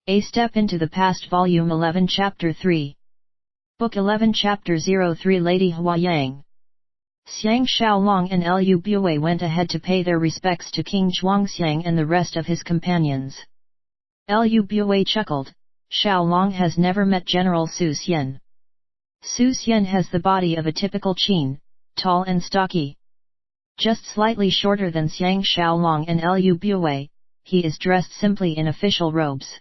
A Step into the Past Volume 11 Chapter 3 Book 11 Chapter 03 Lady Hua Yang. Xiang Xiaolong and Lu Bue went ahead to pay their respects to King Zhuangxiang and the rest of his companions. Lu Bue chuckled, Xiaolong has never met General Su Xian. Su Xian has the body of a typical Qin, tall and stocky. Just slightly shorter than Xiang Xiaolong and Lu Bue, he is dressed simply in official robes.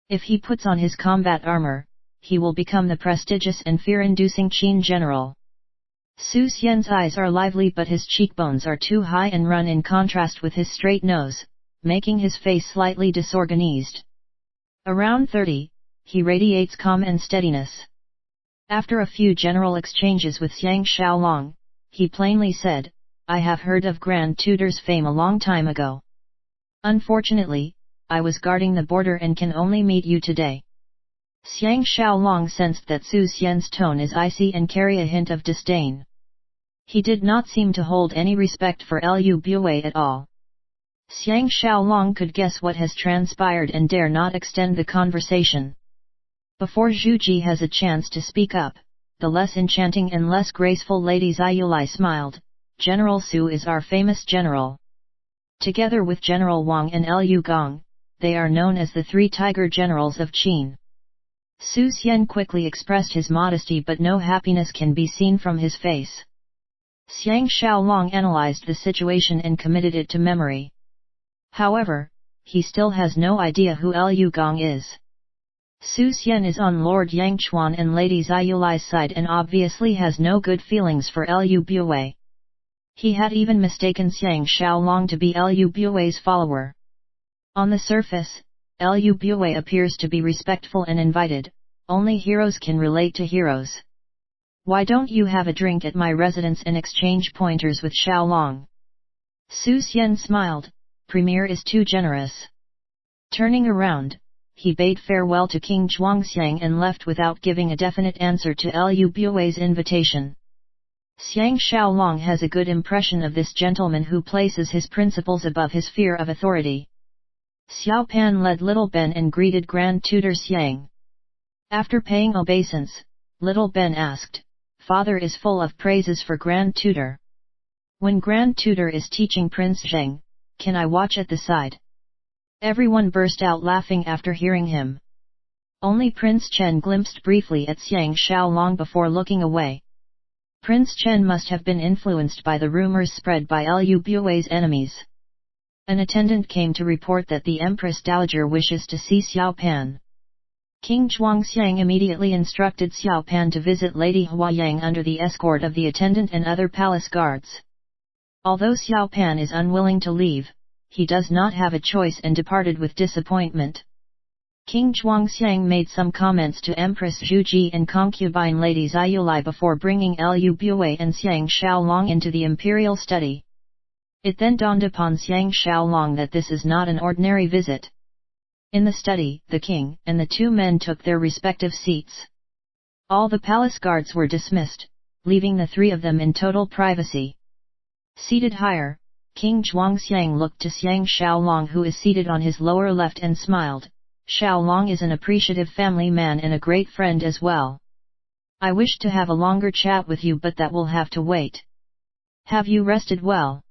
If he puts on his combat armor, he will become the prestigious and fear-inducing Qin general. Su Xian's eyes are lively but his cheekbones are too high and run in contrast with his straight nose, making his face slightly disorganized. Around 30, he radiates calm and steadiness. After a few general exchanges with Xiang Xiaolong, he plainly said, I have heard of Grand Tutor's fame a long time ago. Unfortunately, I was guarding the border and can only meet you today. Xiang Xiaolong sensed that Su Xian's tone is icy and carry a hint of disdain. He did not seem to hold any respect for Lu Bue at all. Xiang Xiaolong could guess what has transpired and dare not extend the conversation. Before Zhu Ji has a chance to speak up, the less enchanting and less graceful Lady Ziyulai smiled, General Su is our famous general. Together with General Wang and Lu Gong, they are known as the three tiger generals of Qin. Su Xian quickly expressed his modesty but no happiness can be seen from his face. Xiang Xiaolong analyzed the situation and committed it to memory. However, he still has no idea who Lu Gong is. Su Xian is on Lord Yangchuan and Lady Ziyulai's side and obviously has no good feelings for Lu Bue. He had even mistaken Xiang Xiaolong to be Lu Bue's follower. On the surface, Lu Bue appears to be respectful and invited, only heroes can relate to heroes. Why don't you have a drink at my residence and exchange pointers with Xiaolong? Su Xian smiled, Premier is too generous. Turning around, he bade farewell to King Zhuangxiang and left without giving a definite answer to Lu Bue's invitation. Xiang Xiaolong has a good impression of this gentleman who places his principles above his fear of authority. Xiao Pan led Little Ben and greeted Grand Tutor Xiang. After paying obeisance, Little Ben asked, Father is full of praises for Grand Tutor. When Grand Tutor is teaching Prince Zheng, can I watch at the side? Everyone burst out laughing after hearing him. Only Prince Chen glimpsed briefly at Xiang Xiaolong before looking away. Prince Chen must have been influenced by the rumors spread by Lu Bue's enemies. An attendant came to report that the Empress Dowager wishes to see Xiao Pan. King Zhuangxiang immediately instructed Xiao Pan to visit Lady Hua Yang under the escort of the attendant and other palace guards. Although Xiao Pan is unwilling to leave, he does not have a choice and departed with disappointment. King Zhuangxiang made some comments to Empress Zhu Ji and concubine Lady Ziyulai before bringing Lu Bue and Xiang Xiaolong into the imperial study. It then dawned upon Xiang Xiaolong that this is not an ordinary visit. In the study, the king and the two men took their respective seats. All the palace guards were dismissed, leaving the three of them in total privacy. Seated higher, King Zhuangxiang looked to Xiang Xiaolong who is seated on his lower left and smiled, Xiaolong is an appreciative family man and a great friend as well. I wish to have a longer chat with you but that will have to wait. Have you rested well?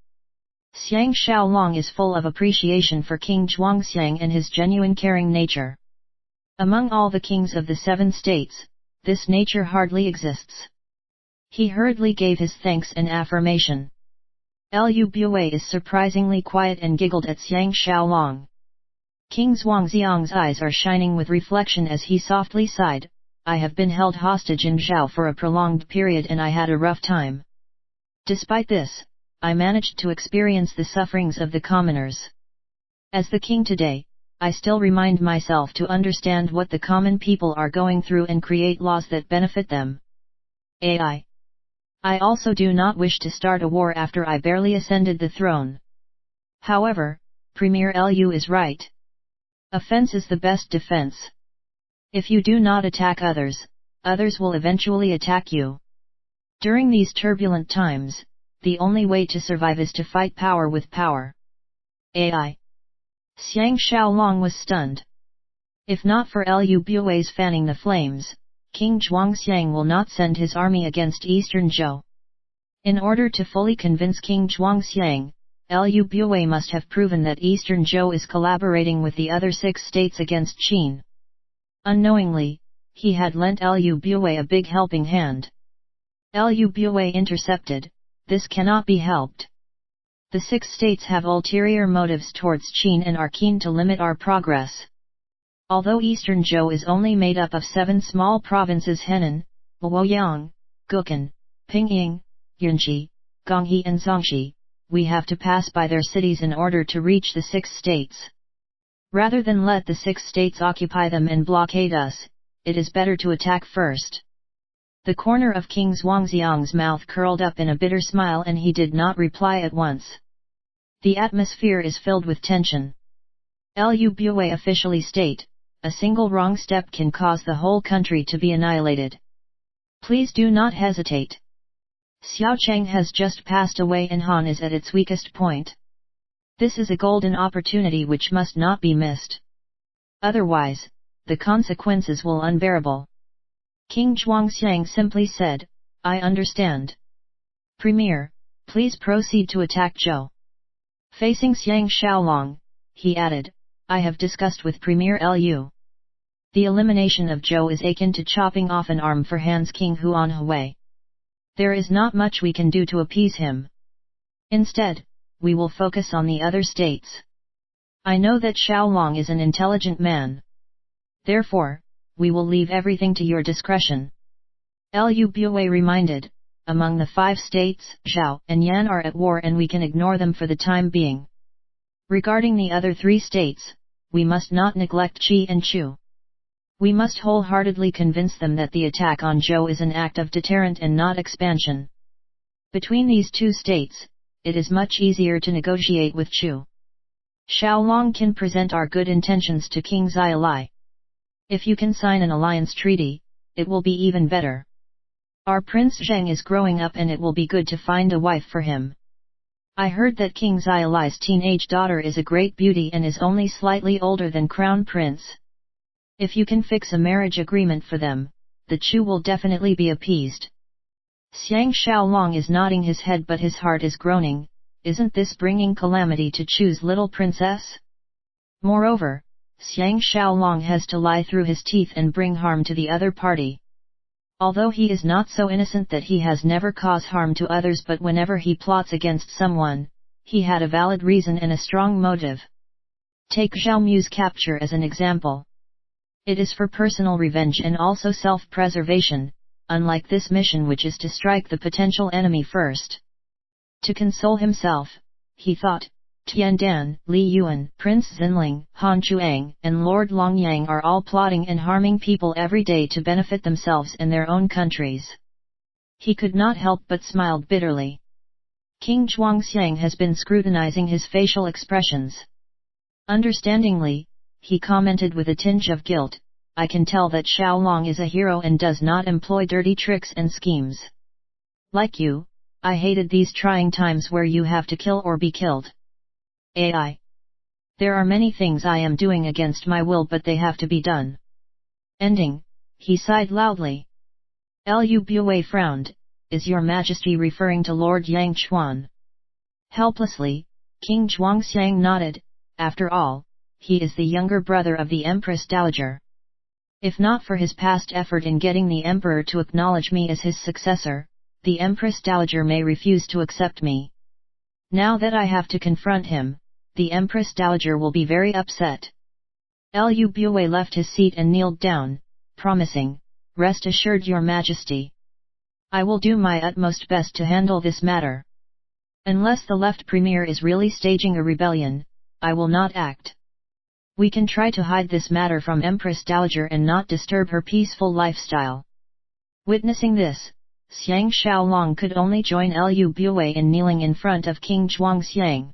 Xiang Xiaolong is full of appreciation for King Zhuangxiang and his genuine caring nature. Among all the kings of the 7 states, this nature hardly exists. He hurriedly gave his thanks and affirmation. Lu Bue is surprisingly quiet and giggled at Xiang Xiaolong. King Zhuangxiang's eyes are shining with reflection as he softly sighed, I have been held hostage in Zhao for a prolonged period and I had a rough time. Despite this, I managed to experience the sufferings of the commoners. As the king today, I still remind myself to understand what the common people are going through and create laws that benefit them. I also do not wish to start a war after I barely ascended the throne. However, Premier Lu is right. Offense is the best defense. If you do not attack others, others will eventually attack you. During these turbulent times, the only way to survive is to fight power with power. Xiang Xiaolong was stunned. If not for Liu Bue's fanning the flames, King Zhuangxiang will not send his army against Eastern Zhou. In order to fully convince King Zhuangxiang, Liu Bue must have proven that Eastern Zhou is collaborating with the other 6 states against Qin. Unknowingly, he had lent Liu Bue a big helping hand. Liu Bue intercepted, "This cannot be helped. The 6 states have ulterior motives towards Qin and are keen to limit our progress. Although Eastern Zhou is only made up of 7 small provinces: Henan, Luoyang, Gukhan, Pingying, Yunji, Gonghe and Zhongxi, we have to pass by their cities in order to reach the 6 states. Rather than let the 6 states occupy them and blockade us, it is better to attack first." The corner of King Zhuangxiang's mouth curled up in a bitter smile and he did not reply at once. The atmosphere is filled with tension. Liu Bue officially state, "A single wrong step can cause the whole country to be annihilated. Please do not hesitate. Xiaocheng has just passed away and Han is at its weakest point. This is a golden opportunity which must not be missed. Otherwise, the consequences will be unbearable." King Zhuangxiang simply said, "I understand. Premier, please proceed to attack Zhou." Facing Xiang Shaolong, he added, "I have discussed with Premier Liu. The elimination of Zhou is akin to chopping off an arm for Han's King Huan Hui. There is not much we can do to appease him. Instead, we will focus on the other states. I know that Shaolong is an intelligent man. Therefore, we will leave everything to your discretion." Liu Bue reminded, "Among the 5 states, Zhao and Yan are at war and we can ignore them for the time being. Regarding the other 3 states, we must not neglect Qi and Chu. We must wholeheartedly convince them that the attack on Zhou is an act of deterrent and not expansion. Between these 2 states, it is much easier to negotiate with Chu. Shaolong can present our good intentions to King Zai. If you can sign an alliance treaty, it will be even better. Our Prince Zheng is growing up and it will be good to find a wife for him. I heard that King Zai's teenage daughter is a great beauty and is only slightly older than Crown Prince. If you can fix a marriage agreement for them, the Chu will definitely be appeased." Xiang Shaolong is nodding his head but his heart is groaning, "Isn't this bringing calamity to Chu's little princess?" Moreover, Xiang Shaolong has to lie through his teeth and bring harm to the other party. Although he is not so innocent that he has never caused harm to others, but whenever he plots against someone, he had a valid reason and a strong motive. Take Zhao Mu's capture as an example. It is for personal revenge and also self-preservation, unlike this mission which is to strike the potential enemy first. To console himself, he thought, Tiandan, Li Yuan, Prince Xinling, Han Chuang, and Lord Longyang are all plotting and harming people every day to benefit themselves and their own countries. He could not help but smiled bitterly. King Zhuangxiang has been scrutinizing his facial expressions. Understandingly, he commented with a tinge of guilt, "I can tell that Shaolong is a hero and does not employ dirty tricks and schemes. Like you, I hated these trying times where you have to kill or be killed. AI. There are many things I am doing against my will but they have to be done." Ending, he sighed loudly. Liu Bue frowned, "Is your majesty referring to Lord Yang Chuan?" Helplessly, King Zhuangxiang nodded, "After all, he is the younger brother of the Empress Dowager. If not for his past effort in getting the Emperor to acknowledge me as his successor, the Empress Dowager may refuse to accept me. Now that I have to confront him, the Empress Dowager will be very upset." Liu Bue left his seat and kneeled down, promising, "Rest assured your majesty. I will do my utmost best to handle this matter. Unless the left premier is really staging a rebellion, I will not act. We can try to hide this matter from Empress Dowager and not disturb her peaceful lifestyle." Witnessing this, Xiang Shaolong could only join Liu Bue in kneeling in front of King Zhuangxiang.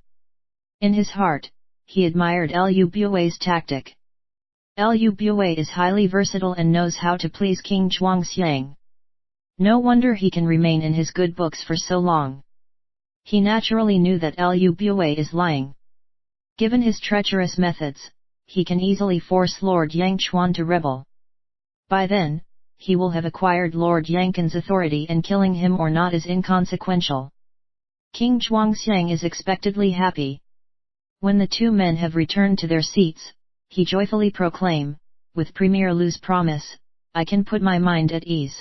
In his heart, he admired Liu Bue's tactic. Liu Bue is highly versatile and knows how to please King Zhuangxiang. No wonder he can remain in his good books for so long. He naturally knew that Liu Bue is lying. Given his treacherous methods, he can easily force Lord Yang Chuan to rebel. By then, he will have acquired Lord Yangkan's authority, and killing him or not is inconsequential. King Zhuangxiang is expectedly happy. When the two men have returned to their seats, he joyfully proclaim, with Premier Lu's promise, I can put my mind at ease.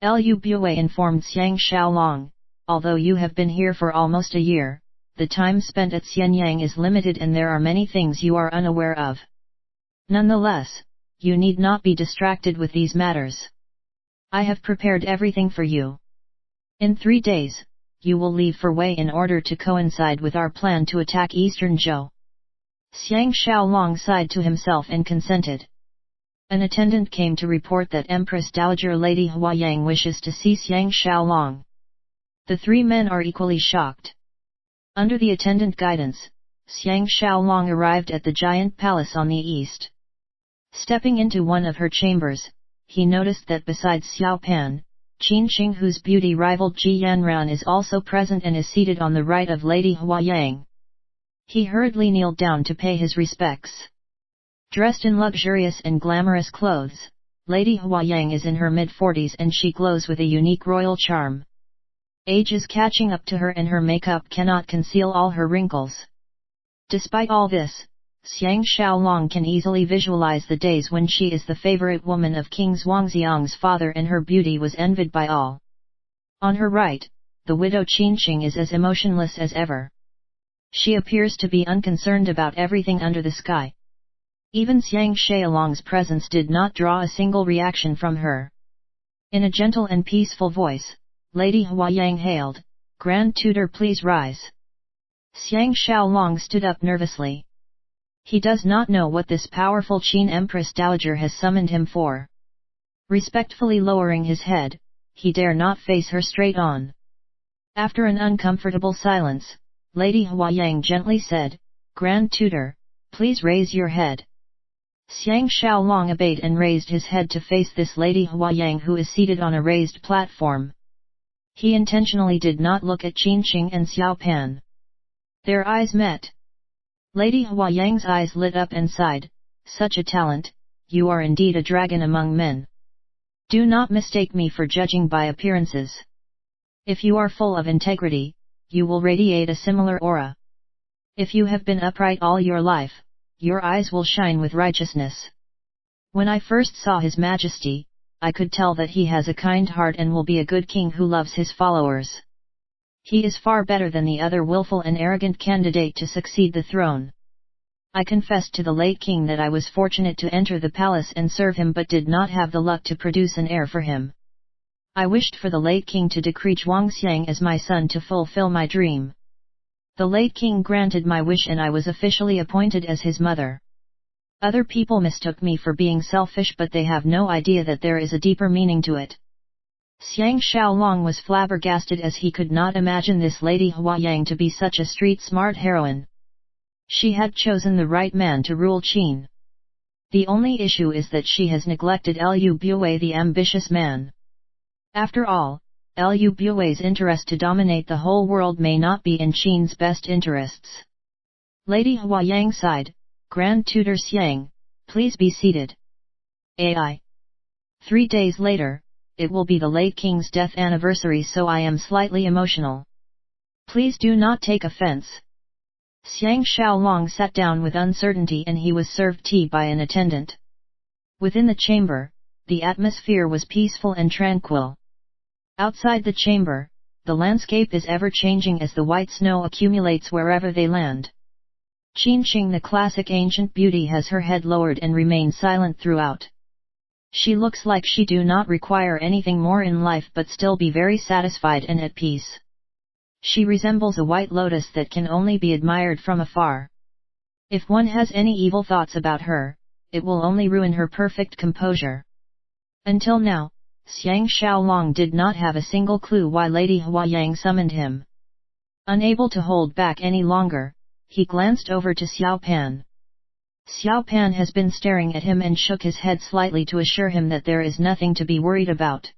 Lu Bue informed Xiang Xiaolong, although you have been here for almost a year, the time spent at Xianyang is limited and there are many things you are unaware of. Nonetheless, you need not be distracted with these matters. I have prepared everything for you. In 3 days, you will leave for Wei in order to coincide with our plan to attack Eastern Zhou. Xiang Xiaolong sighed to himself and consented. An attendant came to report that Empress Dowager Lady Huayang wishes to see Xiang Xiaolong. The 3 men are equally shocked. Under the attendant guidance, Xiang Xiaolong arrived at the giant palace on the east. Stepping into one of her chambers, he noticed that besides Xiao Pan, Qin Xing, whose beauty rivaled Ji Yanran, is also present and is seated on the right of Lady Huayang. He hurriedly kneeled down to pay his respects. Dressed in luxurious and glamorous clothes, Lady Huayang is in her mid-40s and she glows with a unique royal charm. Age is catching up to her and her makeup cannot conceal all her wrinkles. Despite all this, Xiang Xiaolong can easily visualize the days when she is the favorite woman of King Zhuangxiang's father and her beauty was envied by all. On her right, the widow Qinqing is as emotionless as ever. She appears to be unconcerned about everything under the sky. Even Xiang Xiaolong's presence did not draw a single reaction from her. In a gentle and peaceful voice, Lady Huayang hailed, "Grand Tutor, please rise." Xiang Xiaolong stood up nervously. He does not know what this powerful Qin Empress Dowager has summoned him for. Respectfully lowering his head, he dare not face her straight on. After an uncomfortable silence, Lady Huayang gently said, "Grand Tutor, please raise your head." Xiang Xiaolong obeyed and raised his head to face this Lady Huayang, who is seated on a raised platform. He intentionally did not look at Qinqing and Xiao Pan. Their eyes met. Lady Huayang's eyes lit up and sighed, "Such a talent, you are indeed a dragon among men. Do not mistake me for judging by appearances. If you are full of integrity, you will radiate a similar aura. If you have been upright all your life, your eyes will shine with righteousness. When I first saw His Majesty, I could tell that he has a kind heart and will be a good king who loves his followers. He is far better than the other willful and arrogant candidate to succeed the throne. I confessed to the late king that I was fortunate to enter the palace and serve him but did not have the luck to produce an heir for him. I wished for the late king to decree Zhuangxiang as my son to fulfill my dream. The late king granted my wish and I was officially appointed as his mother. Other people mistook me for being selfish, but they have no idea that there is a deeper meaning to it." Xiang Xiaolong was flabbergasted as he could not imagine this Lady Huayang to be such a street-smart heroine. She had chosen the right man to rule Qin. The only issue is that she has neglected Lu Bue, the ambitious man. After all, Lu Bue's interest to dominate the whole world may not be in Qin's best interests. Lady Huayang sighed, "Grand Tutor Xiang, please be seated." AI. 3 days later, it will be the late king's death anniversary, so I am slightly emotional. Please do not take offense. Xiang Xiaolong sat down with uncertainty and he was served tea by an attendant. Within the chamber, the atmosphere was peaceful and tranquil. Outside the chamber, the landscape is ever changing as the white snow accumulates wherever they land. Qinqing, the classic ancient beauty, has her head lowered and remains silent throughout. She looks like she do not require anything more in life but still be very satisfied and at peace. She resembles a white lotus that can only be admired from afar. If one has any evil thoughts about her, it will only ruin her perfect composure. Until now, Xiang Xiaolong did not have a single clue why Lady Huayang summoned him. Unable to hold back any longer, he glanced over to Xiao Pan. Xiao Pan has been staring at him and shook his head slightly to assure him that there is nothing to be worried about.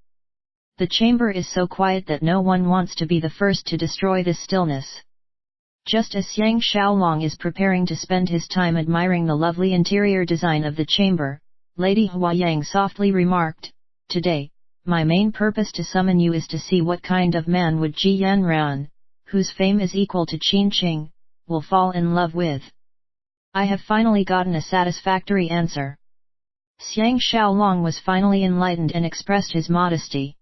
The chamber is so quiet that no one wants to be the first to destroy this stillness. Just as Xiang Xiaolong is preparing to spend his time admiring the lovely interior design of the chamber, Lady Huayang softly remarked, "Today, my main purpose to summon you is to see what kind of man would Ji Yanran, whose fame is equal to Qin Qing, will fall in love with." I have finally gotten a satisfactory answer. Xiang Xiaolong was finally enlightened and expressed his modesty.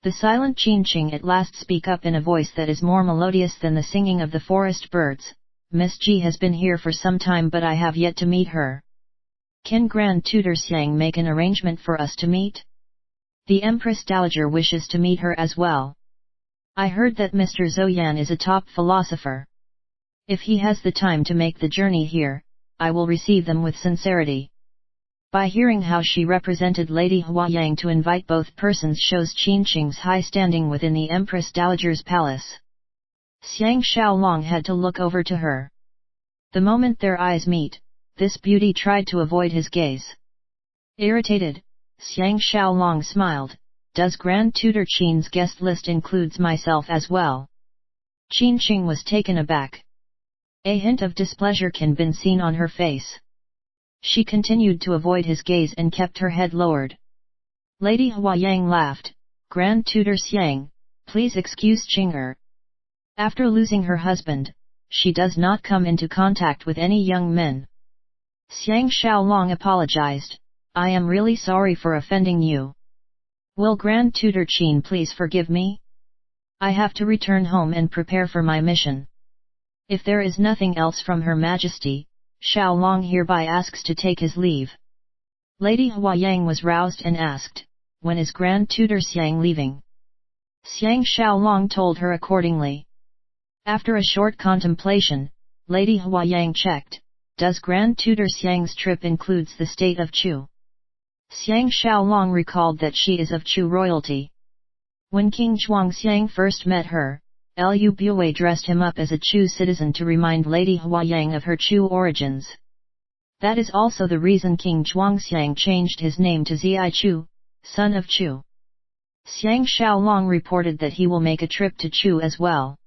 The silent Qin Qing at last speak up in a voice that is more melodious than the singing of the forest birds. "Miss Ji has been here for some time, but I have yet to meet her. Can Grand Tutor Xiang make an arrangement for us to meet? The Empress Dowager wishes to meet her as well. I heard that Mr. Zhou is a top philosopher. If he has the time to make the journey here, I will receive them with sincerity." By hearing how she represented Lady Huayang to invite both persons shows Qin Qing's high standing within the Empress Dowager's palace. Xiang Xiaolong had to look over to her. The moment their eyes meet, this beauty tried to avoid his gaze. Irritated, Xiang Xiaolong smiled, "Does Grand Tutor Qin's guest list includes myself as well?" Qin Qing was taken aback. A hint of displeasure can be seen on her face. She continued to avoid his gaze and kept her head lowered. Lady Huayang laughed, "Grand Tutor Xiang, please excuse Qing'er. After losing her husband, she does not come into contact with any young men." Xiang Xiaolong apologized, "I am really sorry for offending you. Will Grand Tutor Qin please forgive me? I have to return home and prepare for my mission." If there is nothing else from Her Majesty, Xiaolong hereby asks to take his leave. Lady Huayang was roused and asked, "When is Grand Tutor Xiang leaving?" Xiang Xiaolong told her accordingly. After a short contemplation, Lady Huayang checked, "Does Grand Tutor Xiang's trip includes the state of Chu?" Xiang Xiaolong recalled that she is of Chu royalty. When King Zhuangxiang first met her, Lu Bue dressed him up as a Chu citizen to remind Lady Huayang of her Chu origins. That is also the reason King Zhuangxiang changed his name to Zi Chu, son of Chu. Xiang Xiaolong reported that he will make a trip to Chu as well.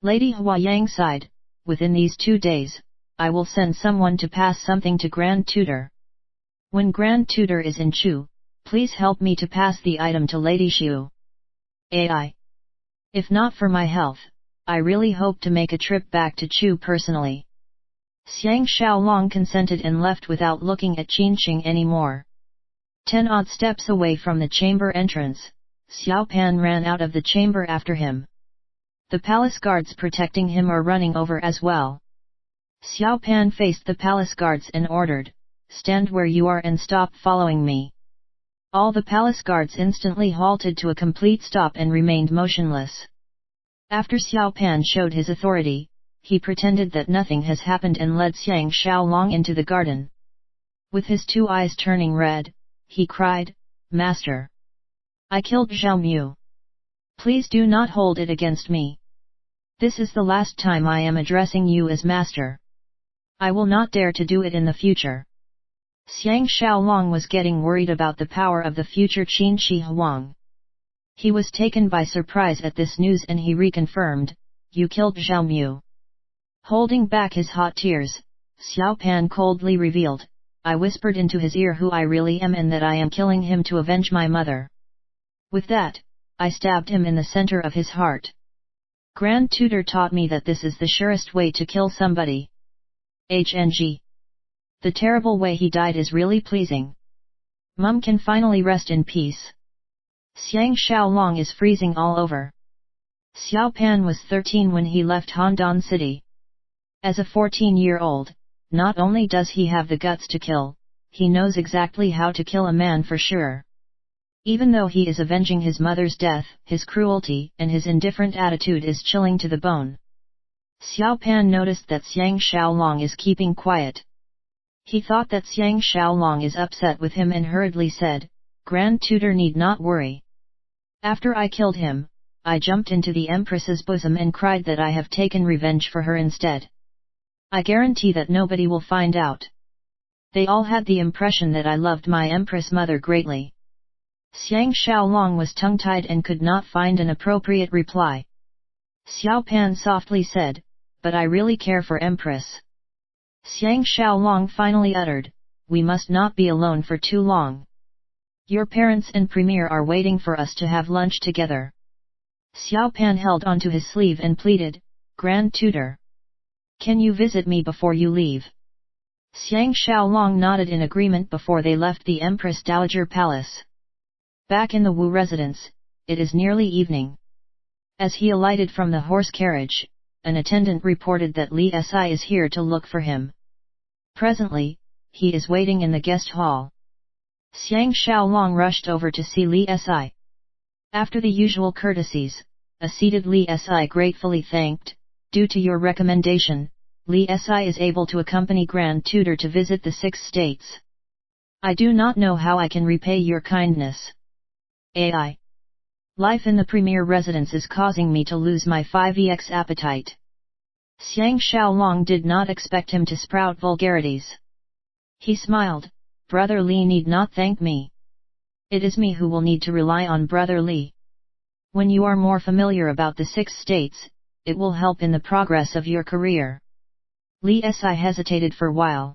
Lady Huayang sighed, "Within these 2 days, I will send someone to pass something to Grand Tutor. When Grand Tutor is in Chu, please help me to pass the item to Lady Xiu. AI. If not for my health, I really hope to make a trip back to Chu personally." Xiang Xiaolong consented and left without looking at Qin Qing anymore. 10 odd steps away from the chamber entrance, Xiao Pan ran out of the chamber after him. The palace guards protecting him are running over as well. Xiao Pan faced the palace guards and ordered, "Stand where you are and stop following me." All the palace guards instantly halted to a complete stop and remained motionless. After Xiao Pan showed his authority, he pretended that nothing has happened and led Xiang Xiaolong into the garden. With his 2 eyes turning red, he cried, "Master! I killed Zhao Mu. Please do not hold it against me. This is the last time I am addressing you as master. I will not dare to do it in the future." Xiang Xiaolong was getting worried about the power of the future Qin Shi Huang. He was taken by surprise at this news and he reconfirmed, "You killed Zhao Mu." Holding back his hot tears, Xiao Pan coldly revealed, "I whispered into his ear who I really am and that I am killing him to avenge my mother. With that, I stabbed him in the center of his heart. Grand Tutor taught me that this is the surest way to kill somebody. HNG. The terrible way he died is really pleasing. Mum can finally rest in peace." Xiang Xiaolong is freezing all over. Xiao Pan was 13 when he left Handan City. As a 14-year-old, not only does he have the guts to kill, he knows exactly how to kill a man for sure. Even though he is avenging his mother's death, his cruelty and his indifferent attitude is chilling to the bone. Xiao Pan noticed that Xiang Xiaolong is keeping quiet. He thought that Xiang Xiaolong is upset with him and hurriedly said, "Grand Tutor need not worry. After I killed him, I jumped into the Empress's bosom and cried that I have taken revenge for her instead. I guarantee that nobody will find out. They all had the impression that I loved my Empress mother greatly." Xiang Xiaolong was tongue-tied and could not find an appropriate reply. Xiao Pan softly said, but I really care for Empress. Xiang Xiaolong finally uttered, we must not be alone for too long. Your parents and Premier are waiting for us to have lunch together. Xiao Pan held onto his sleeve and pleaded, Grand Tutor. Can you visit me before you leave? Xiang Xiaolong nodded in agreement before they left the Empress Dowager Palace. Back in the Wu residence, it is nearly evening. As he alighted from the horse carriage, an attendant reported that Li Si is here to look for him. Presently, he is waiting in the guest hall. Xiang Xiaolong rushed over to see Li Si. After the usual courtesies, a seated Li Si gratefully thanked, due to your recommendation, Li Si is able to accompany Grand Tutor to visit the 6 states. I do not know how I can repay your kindness. AI. Life in the premier residence is causing me to lose my 5ex appetite. Xiang Xiaolong did not expect him to sprout vulgarities. He smiled, Brother Li need not thank me. It is me who will need to rely on Brother Li. When you are more familiar about the 6 states, it will help in the progress of your career. Li Si hesitated for a while.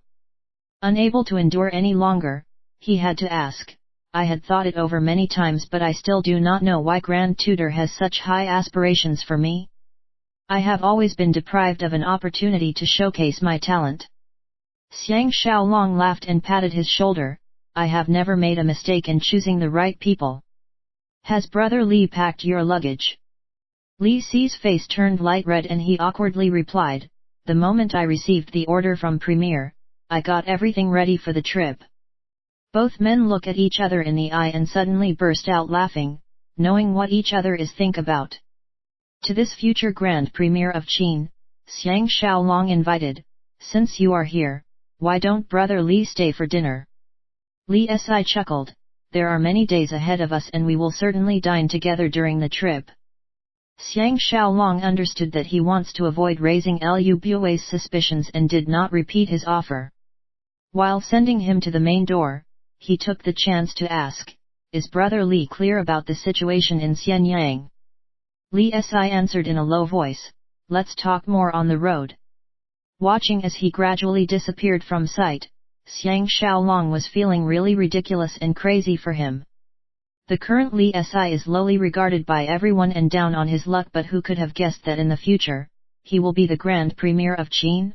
Unable to endure any longer, he had to ask, I had thought it over many times but I still do not know why Grand Tutor has such high aspirations for me. I have always been deprived of an opportunity to showcase my talent. Xiang Xiaolong laughed and patted his shoulder, I have never made a mistake in choosing the right people. Has Brother Li packed your luggage? Li Si's face turned light red and he awkwardly replied, the moment I received the order from Premier, I got everything ready for the trip. Both men look at each other in the eye and suddenly burst out laughing, knowing what each other is think about. To this future Grand Premier of Qin, Xiang Xiaolong invited, since you are here, why don't Brother Li stay for dinner? Li Si chuckled, there are many days ahead of us and we will certainly dine together during the trip. Xiang Xiaolong understood that he wants to avoid raising Lu Bui's suspicions and did not repeat his offer. While sending him to the main door, he took the chance to ask, is Brother Li clear about the situation in Xianyang? Li Si answered in a low voice, let's talk more on the road. Watching as he gradually disappeared from sight, Xiang Xiaolong was feeling really ridiculous and crazy for him. The current Li Si is lowly regarded by everyone and down on his luck, but who could have guessed that in the future, he will be the Grand Premier of Qin?